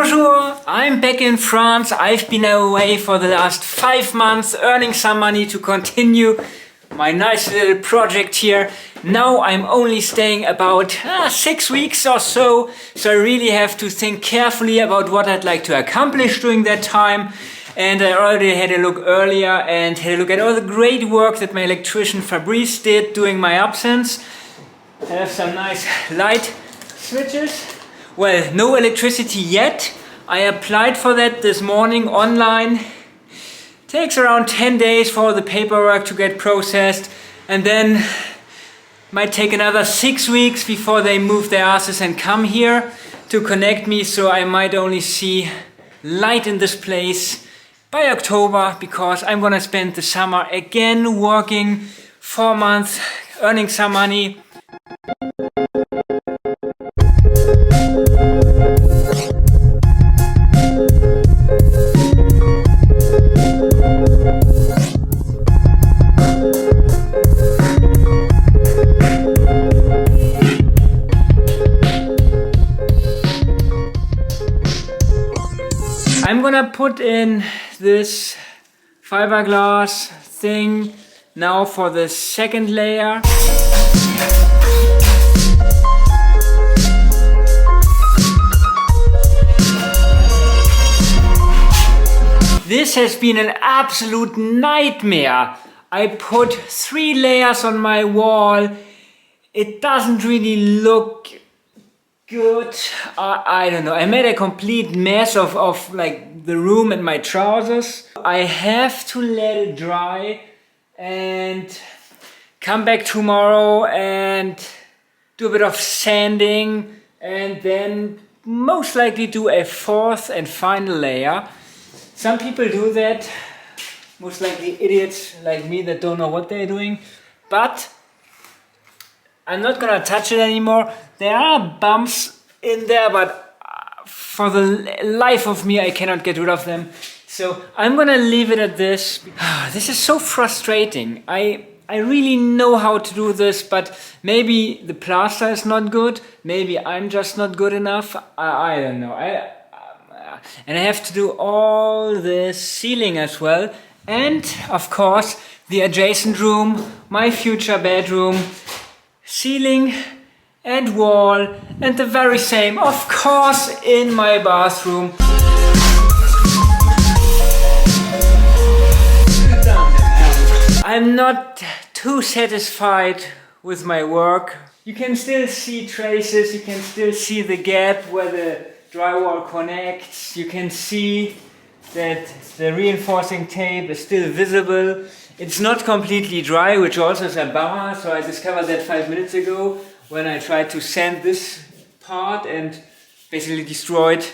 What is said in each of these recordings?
Bonjour! I'm back in France. I've been away for the last 5 months earning some money to continue my nice little project here. Now I'm only staying about 6 weeks or so I really have to think carefully about what I'd like to accomplish during that time. And I already had a look earlier and had a look at all the great work that my electrician Fabrice did during my absence. I have some nice light switches. Well, no electricity yet. I applied for that this morning online. Takes around 10 days for the paperwork to get processed, and then might take another 6 weeks before they move their asses and come here to connect me, so I might only see light in this place by October, because I'm gonna spend the summer again working 4 months, earning some money. I'm gonna put in this fiberglass thing now for the second layer. This has been an absolute nightmare. I put 3 layers on my wall. It doesn't really look good. I don't know. I made a complete mess of like the room and my trousers. I have to let it dry and come back tomorrow and do a bit of sanding and then most likely do a 4th and final layer. Some people do that, most likely idiots like me that don't know what they're doing, but I'm not gonna touch it anymore. There are bumps in there, but for the life of me I cannot get rid of them. So I'm gonna leave it at this. This is so frustrating. I really know how to do this, but maybe the plaster is not good. Maybe I'm just not good enough. I don't know. And I have to do all the ceiling as well. And of course the adjacent room, my future bedroom, ceiling and wall, and the very same, of course, in my bathroom. I'm not too satisfied with my work. You can still see traces, you can still see the gap where the drywall connects. You can see that the reinforcing tape is still visible. It's not completely dry, which also is a bummer, so I discovered that 5 minutes ago when I tried to sand this part and basically destroyed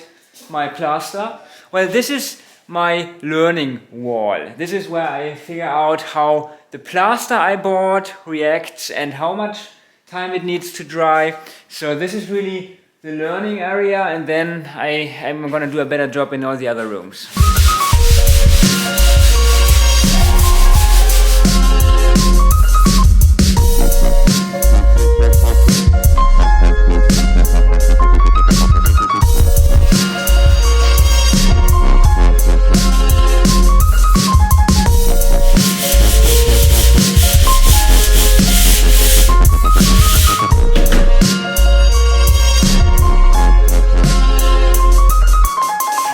my plaster. Well, this is my learning wall. This is where I figure out how the plaster I bought reacts and how much time it needs to dry. So this is really the learning area, and then I'm gonna do a better job in all the other rooms.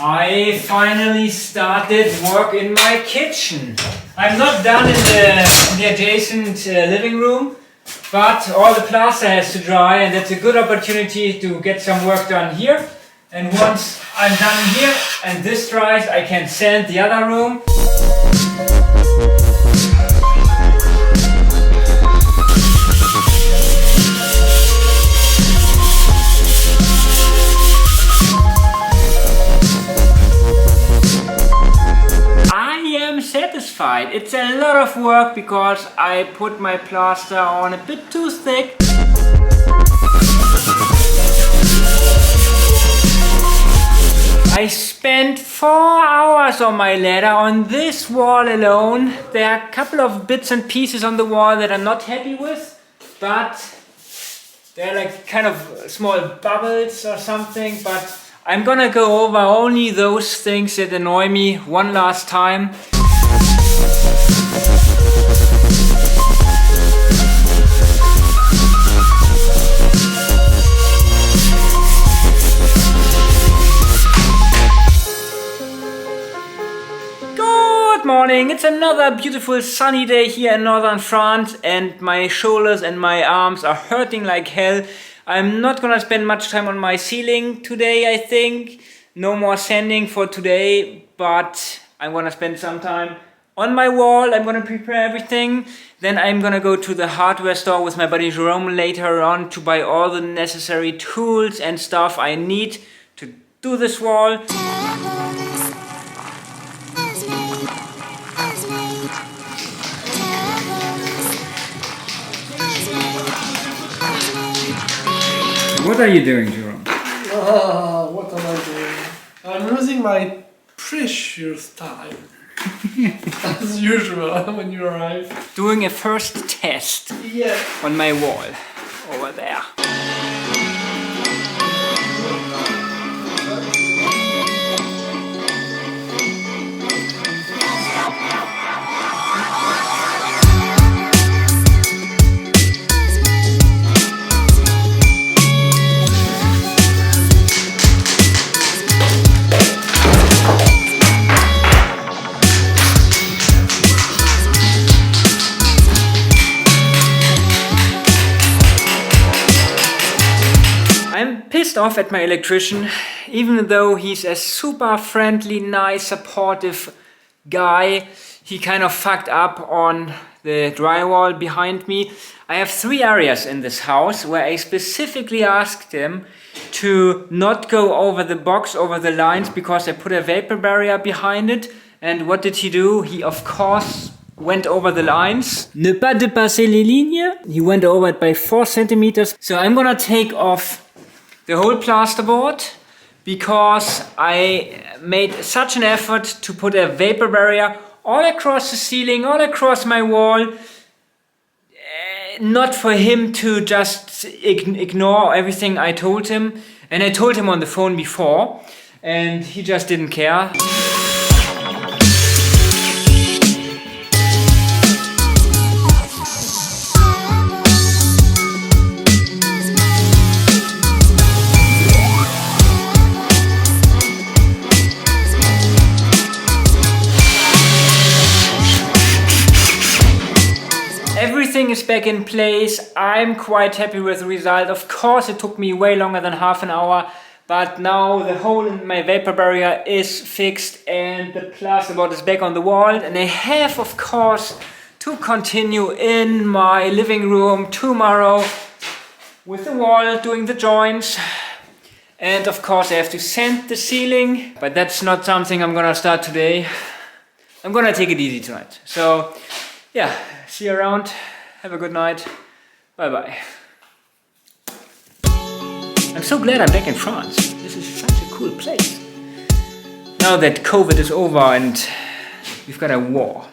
I finally started work in my kitchen. I'm not done in the adjacent living room, but all the plaster has to dry, and that's a good opportunity to get some work done here. And once I'm done here and this dries, I can sand the other room. Satisfied. It's a lot of work because I put my plaster on a bit too thick. I spent 4 hours on my ladder on this wall alone. There are a couple of bits and pieces on the wall that I'm not happy with, but they're like kind of small bubbles or something, but I'm gonna go over only those things that annoy me one last time. Good morning, it's another beautiful sunny day here in northern France and my shoulders and my arms are hurting like hell. I'm not gonna spend much time on my ceiling today, I think. No more sanding for today, but I'm gonna spend some time on my wall. I'm gonna prepare everything. Then I'm gonna go to the hardware store with my buddy Jerome later on to buy all the necessary tools and stuff I need to do this wall. What are you doing, Jerome? What am I doing? I'm losing my precious time. As usual when you arrive. Doing a first test on my wall over there. I'm pissed off at my electrician, even though he's a super friendly, nice, supportive guy. He kind of fucked up on the drywall behind me. I have 3 areas in this house where I specifically asked him to not go over the box, over the lines, because I put a vapor barrier behind it. And what did he do? He of course went over the lines. Ne pas dépasser les lignes. He went over it by 4 centimeters. So I'm gonna take off the whole plasterboard because I made such an effort to put a vapor barrier all across the ceiling, all across my wall. Not for him to just ignore everything I told him. And I told him on the phone before and he just didn't care. Everything is back in place. I'm quite happy with the result. Of course it took me way longer than half an hour, but now the hole in my vapor barrier is fixed and the plasterboard is back on the wall. And I have of course to continue in my living room tomorrow with the wall, doing the joints. And of course I have to sand the ceiling, but that's not something I'm gonna start today. I'm gonna take it easy tonight. So yeah, see you around. Have a good night. Bye bye. I'm so glad I'm back in France. This is such a cool place. Now that COVID is over and we've got a war.